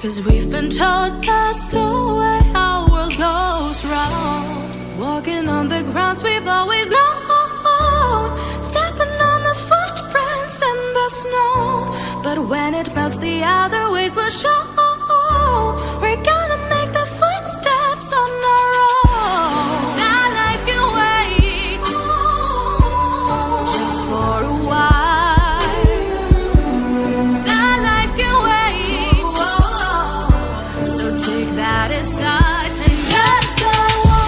'Cause we've been taught that's the way our world goes round. Walking on the grounds we've always known, stepping on the footprints in the snow. But when it melts, the other ways will show. We're gonna make the footsteps on our own. That life can wait, just for a while. That life can wait, so take that aside and just go on.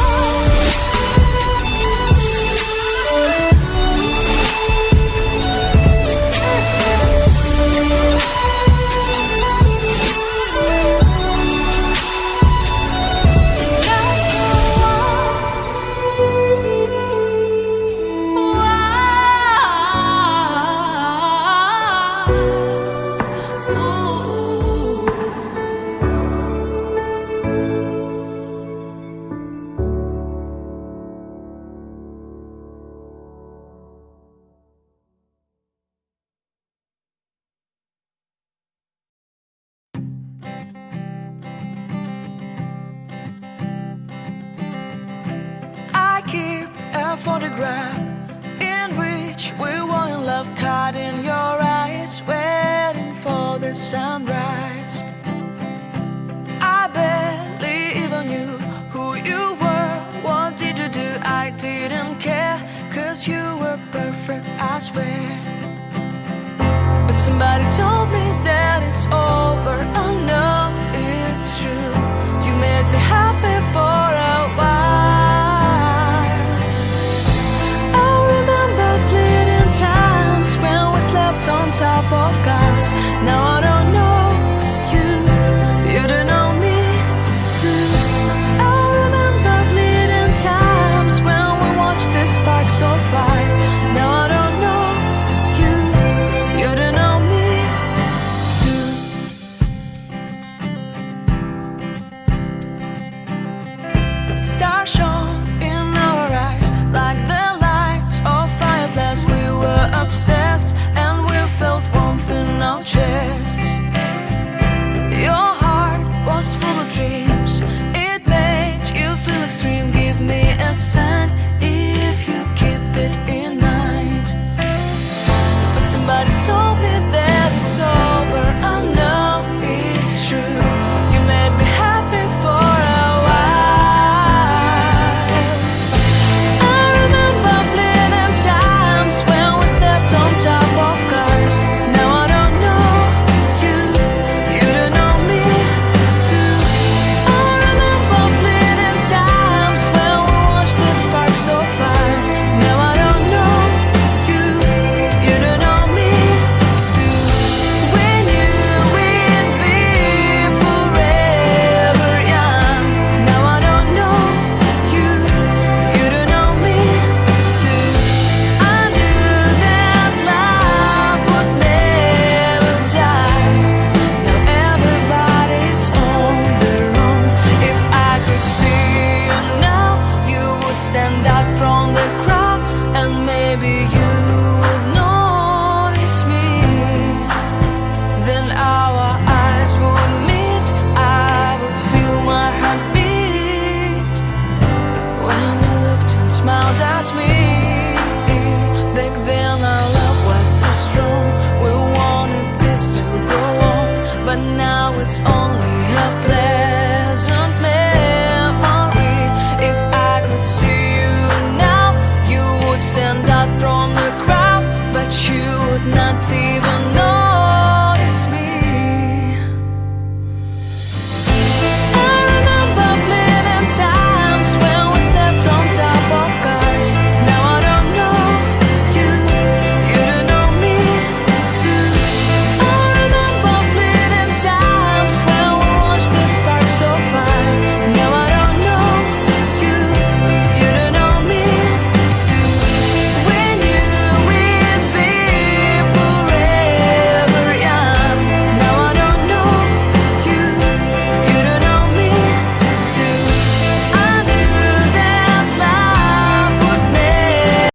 Photograph in which we were in love, caught in your eyes, waiting for the sunrise. I barely even knew who you were. What did you do? I didn't care, 'cause you were perfect, I swear. But somebody told me that it's over. Oh no,